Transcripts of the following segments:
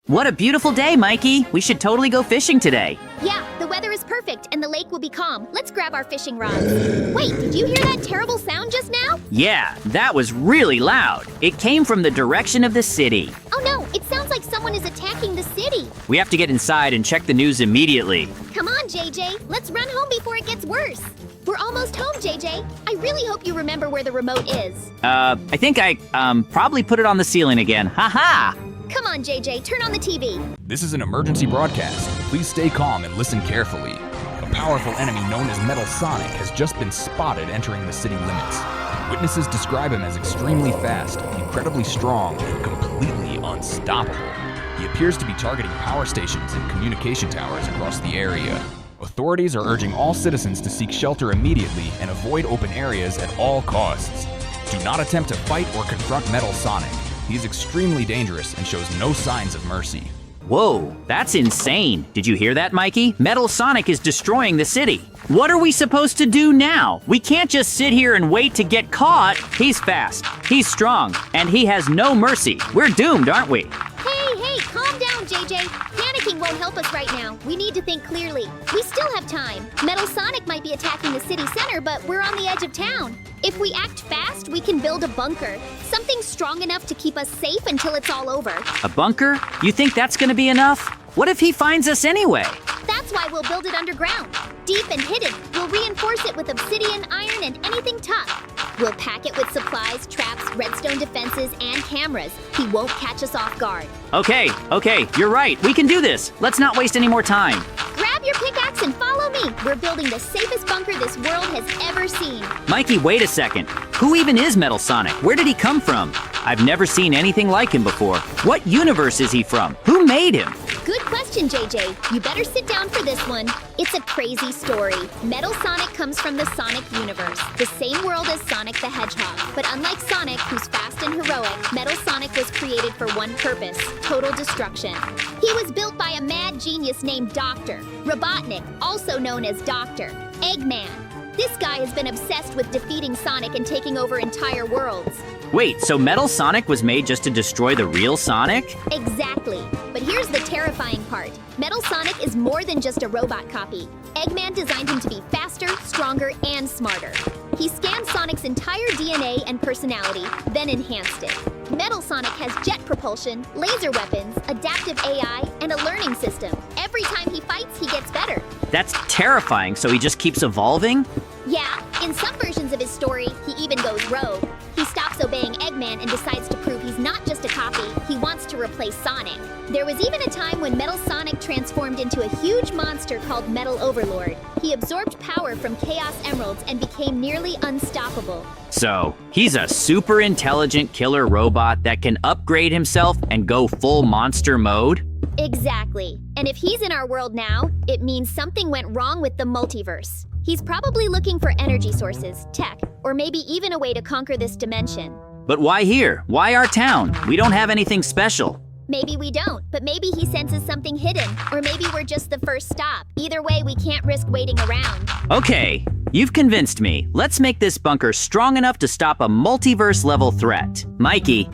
What a beautiful day, Mikey. We should totally go fishing today. Yeah, the weather is perfect and the lake will be calm. Let's grab our fishing rods. Wait, did you hear that terrible sound just now? Yeah, that was really loud. It came from the direction of the city. Oh no, it sounds like someone is attacking the city. We have to get inside and check the news immediately. Come on, JJ. Let's run home before it gets worse. We're almost home, JJ. I really hope you remember where the remote is. I think I probably put it on the ceiling again. Ha-ha! Come on, JJ, turn on the TV. This is an emergency broadcast. Please stay calm and listen carefully. A powerful enemy known as Metal Sonic has just been spotted entering the city limits. Witnesses describe him as extremely fast, incredibly strong, and completely unstoppable. He appears to be targeting power stations and communication towers across the area. Authorities are urging all citizens to seek shelter immediately and avoid open areas at all costs. Do not attempt to fight or confront Metal Sonic. He is extremely dangerous and shows no signs of mercy. Whoa, that's insane. Did you hear that, Mikey? Metal Sonic is destroying the city. What are we supposed to do now? We can't just sit here and wait to get caught. He's fast, he's strong, and he has no mercy. We're doomed, aren't we? Hey, calm down, JJ. Panicking won't help us right now. We need to think clearly. We still have time. Metal Sonic might be attacking the city center, but we're on the edge of town. If we act fast, we can build a bunker. Something strong enough to keep us safe until it's all over. A bunker? You think that's gonna be enough? What if he finds us anyway? That's why we'll build it underground. Deep and hidden. We'll reinforce it with obsidian, iron, and anything tough. We'll pack it with supplies, traps, redstone defenses, and cameras. He won't catch us off guard. Okay, you're right. We can do this. Let's not waste any more time. Grab your pickaxe and follow me. We're building the safest bunker this world has ever seen. Mikey, wait a second. Who even is Metal Sonic? Where did he come from? I've never seen anything like him before. What universe is he from? Who made him? Good question, JJ. You better sit down for this one. It's a crazy story. Metal Sonic comes from the Sonic universe, the same world as Sonic the Hedgehog. But unlike Sonic, who's fast and heroic, Metal Sonic was created for one purpose: total destruction. He was built by a mad genius named Dr. Robotnik, also known as Dr. Eggman. This guy has been obsessed with defeating Sonic and taking over entire worlds. Wait, so Metal Sonic was made just to destroy the real Sonic? Exactly. But here's the terrifying part. Metal Sonic is more than just a robot copy. Eggman designed him to be faster, stronger, and smarter. He scanned Sonic's entire DNA and personality, then enhanced it. Metal Sonic has jet propulsion, laser weapons, adaptive AI, and a learning system. Every time he fights, he gets better. That's terrifying, so he just keeps evolving? Yeah, in some versions of his story, he even goes rogue. He stops obeying Eggman and decides to prove he's not just a copy, he wants to replace Sonic. There was even a time when Metal Sonic transformed into a huge monster called Metal Overlord. He absorbed power from Chaos Emeralds and became nearly unstoppable. So, he's a super intelligent killer robot that can upgrade himself and go full monster mode? Exactly. And if he's in our world now, it means something went wrong with the multiverse. He's probably looking for energy sources, tech, or maybe even a way to conquer this dimension. But why here? Why our town? We don't have anything special. Maybe we don't, but maybe he senses something hidden, or maybe we're just the first stop. Either way, we can't risk waiting around. Okay, you've convinced me. Let's make this bunker strong enough to stop a multiverse-level threat. Mikey,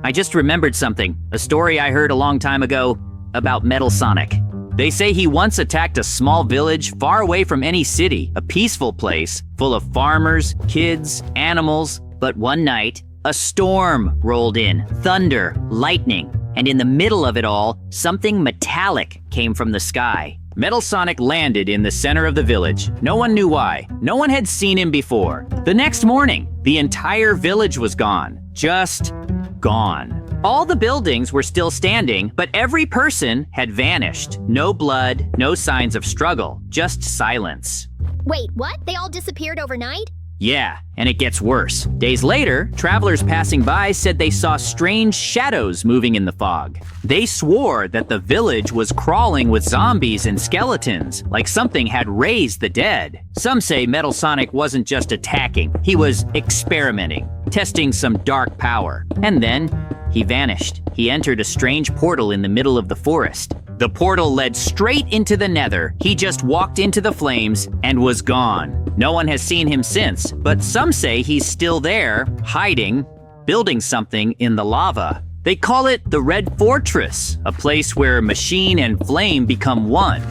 I just remembered something. A story I heard a long time ago about Metal Sonic. They say he once attacked a small village far away from any city, a peaceful place full of farmers, kids, animals. But one night, a storm rolled in, thunder, lightning, and in the middle of it all, something metallic came from the sky. Metal Sonic landed in the center of the village. No one knew why. No one had seen him before. The next morning, the entire village was gone. Just gone. All the buildings were still standing, but every person had vanished. No blood, no signs of struggle, just silence. Wait, what? They all disappeared overnight? Yeah, and it gets worse. Days later, travelers passing by said they saw strange shadows moving in the fog. They swore that the village was crawling with zombies and skeletons, like something had raised the dead. Some say Metal Sonic wasn't just attacking, he was experimenting, testing some dark power. And then, he vanished. He entered a strange portal in the middle of the forest. The portal led straight into the nether. He just walked into the flames and was gone. No one has seen him since, but some say he's still there, hiding, building something in the lava. They call it the Red Fortress, a place where machine and flame become one.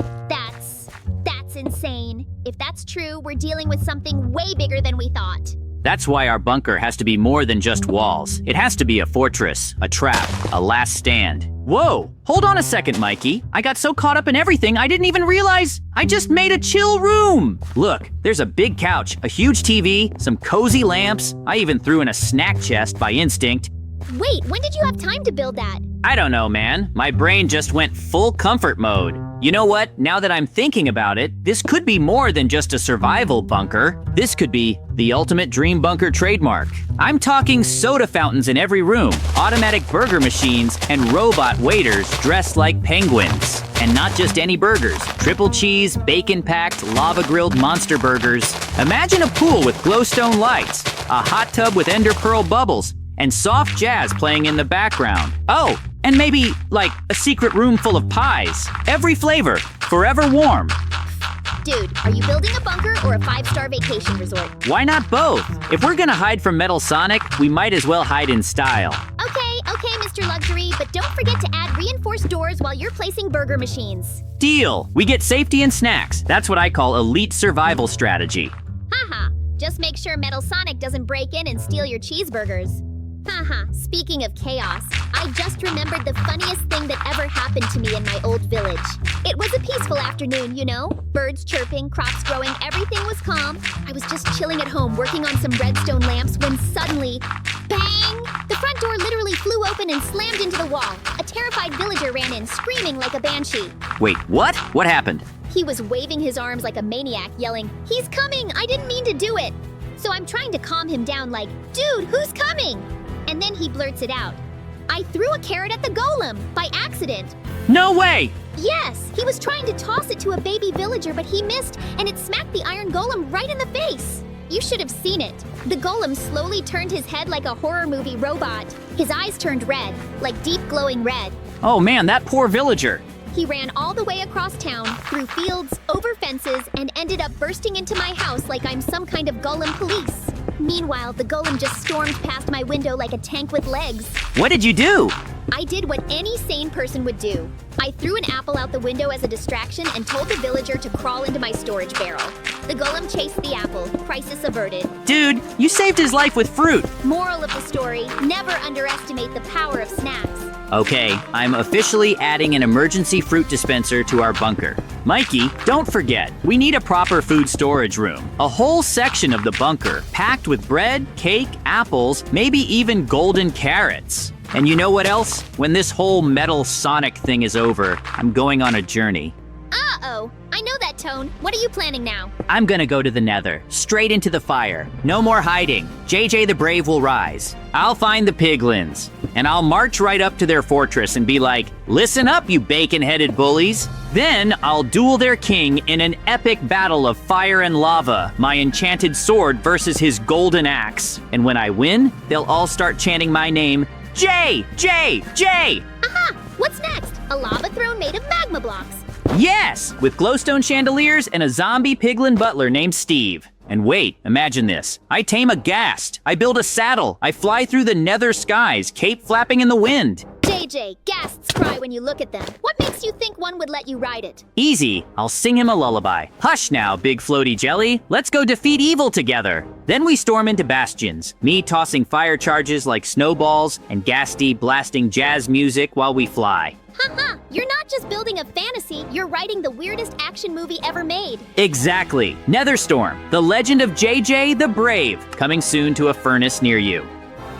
That's insane. If that's true, we're dealing with something way bigger than we thought. That's why our bunker has to be more than just walls. It has to be a fortress, a trap, a last stand. Whoa, hold on a second, Mikey. I got so caught up in everything, I didn't even realize I just made a chill room. Look, there's a big couch, a huge TV, some cozy lamps. I even threw in a snack chest by instinct. Wait, when did you have time to build that? I don't know, man. My brain just went full comfort mode. You know what? Now that I'm thinking about it, this could be more than just a survival bunker. This could be the ultimate dream bunker trademark. I'm talking soda fountains in every room, automatic burger machines, and robot waiters dressed like penguins. And not just any burgers. Triple cheese, bacon-packed, lava-grilled monster burgers. Imagine a pool with glowstone lights, a hot tub with ender pearl bubbles, and soft jazz playing in the background. Oh, and maybe, like, a secret room full of pies. Every flavor, forever warm. Dude, are you building a bunker or a 5-star vacation resort? Why not both? If we're gonna hide from Metal Sonic, we might as well hide in style. Okay, Mr. Luxury, but don't forget to add reinforced doors while you're placing burger machines. Deal! We get safety and snacks. That's what I call elite survival strategy. Haha, just make sure Metal Sonic doesn't break in and steal your cheeseburgers. Haha, speaking of chaos, I just remembered the funniest thing that ever happened to me in my old village. It was a peaceful afternoon, you know? Birds chirping, crops growing, everything was calm. I was just chilling at home working on some redstone lamps when suddenly, bang! The front door literally flew open and slammed into the wall. A terrified villager ran in, screaming like a banshee. Wait, what? What happened? He was waving his arms like a maniac, yelling, "He's coming! I didn't mean to do it!" So I'm trying to calm him down like, "Dude, who's coming?" And then he blurts it out. "I threw a carrot at the golem, by accident." No way! Yes, he was trying to toss it to a baby villager, but he missed, and it smacked the iron golem right in the face. You should have seen it. The golem slowly turned his head like a horror movie robot. His eyes turned red, like deep glowing red. Oh man, that poor villager. He ran all the way across town, through fields, over fences, and ended up bursting into my house like I'm some kind of golem police. Meanwhile, the golem just stormed past my window like a tank with legs. What did you do? I did what any sane person would do. I threw an apple out the window as a distraction and told the villager to crawl into my storage barrel. The golem chased the apple. Crisis averted. Dude, you saved his life with fruit. Moral of the story, never underestimate the power of snacks. Okay, I'm officially adding an emergency fruit dispenser to our bunker. Mikey, don't forget, we need a proper food storage room. A whole section of the bunker, packed with bread, cake, apples, maybe even golden carrots. And you know what else? When this whole Metal Sonic thing is over, I'm going on a journey. Uh-oh, I know that tone. What are you planning now? I'm gonna go to the nether, straight into the fire. No more hiding. JJ the Brave will rise. I'll find the piglins, and I'll march right up to their fortress and be like, "Listen up, you bacon-headed bullies." Then I'll duel their king in an epic battle of fire and lava, my enchanted sword versus his golden axe. And when I win, they'll all start chanting my name, J, J, J! Aha! What's next? A lava throne made of magma blocks. Yes! With glowstone chandeliers and a zombie piglin butler named Steve. And wait, imagine this. I tame a ghast. I build a saddle. I fly through the nether skies, cape flapping in the wind. JJ, ghasts cry when you look at them. What makes you think one would let you ride it? Easy. I'll sing him a lullaby. Hush now, big floaty jelly. Let's go defeat evil together. Then we storm into bastions, me tossing fire charges like snowballs and Ghasty blasting jazz music while we fly. Haha, you're not just building a fantasy, you're writing the weirdest action movie ever made. Exactly. Netherstorm, the legend of JJ the Brave, coming soon to a furnace near you.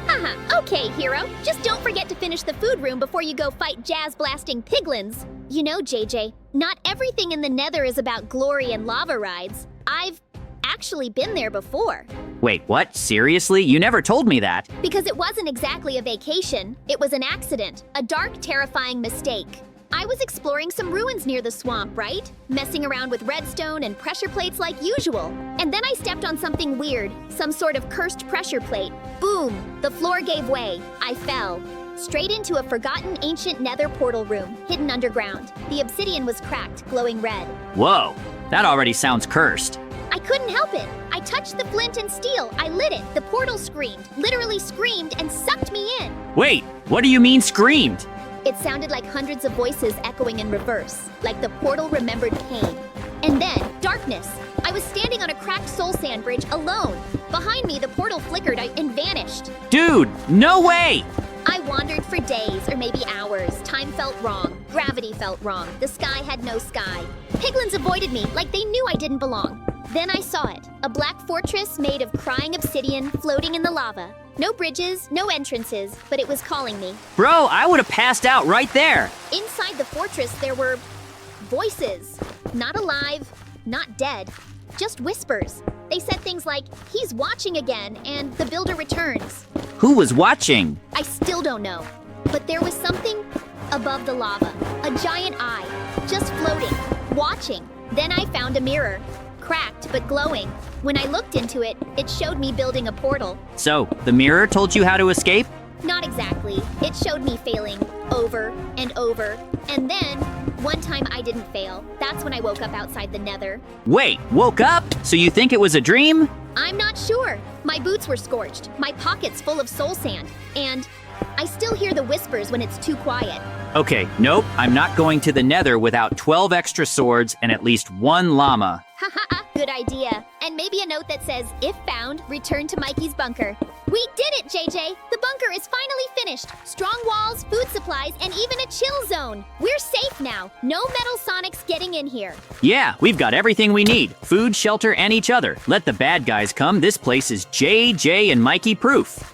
Haha, okay, hero. Just don't forget to finish the food room before you go fight jazz-blasting piglins. You know, JJ, not everything in the nether is about glory and lava rides. I've actually been there before. Wait, what? Seriously? You never told me that. Because it wasn't exactly a vacation. It was an accident. A dark, terrifying mistake. I was exploring some ruins near the swamp, right? Messing around with redstone and pressure plates like usual. And then I stepped on something weird, some sort of cursed pressure plate. Boom! The floor gave way. I fell. Straight into a forgotten ancient nether portal room, hidden underground. The obsidian was cracked, glowing red. Whoa, that already sounds cursed. I couldn't help it. I touched the flint and steel. I lit it. The portal screamed, literally screamed, and sucked me in. Wait, what do you mean screamed? It sounded like hundreds of voices echoing in reverse, like the portal remembered pain. And then, darkness. I was standing on a cracked soul sand bridge alone. Behind me, the portal flickered and vanished. Dude, no way! I wandered for days, or maybe hours. Time felt wrong. Gravity felt wrong. The sky had no sky. Piglins avoided me like they knew I didn't belong. Then I saw it. A black fortress made of crying obsidian floating in the lava. No bridges, no entrances, but it was calling me. Bro, I would have passed out right there. Inside the fortress, there were voices. Not alive, not dead, just whispers. They said things like, "He's watching again," and "The builder returns." Who was watching? I still don't know. But there was something above the lava. A giant eye, just floating, watching. Then I found a mirror, cracked but glowing. When I looked into it, it showed me building a portal. So, the mirror told you how to escape? Not exactly. It showed me failing over and over. And then, one time I didn't fail. That's when I woke up outside the nether. Wait, woke up? So you think it was a dream? I'm not sure. My boots were scorched, my pockets full of soul sand, and I still hear the whispers when it's too quiet. Okay, nope, I'm not going to the nether without 12 extra swords and at least one llama. Haha, good idea. And maybe a note that says, "If found, return to Mikey's bunker." We did it, JJ! The bunker is finally finished. Strong walls, food supplies, and even a chill zone. We're safe now. No metal Sonics getting in here. Yeah, we've got everything we need. Food, shelter, and each other. Let the bad guys come. This place is JJ and Mikey proof.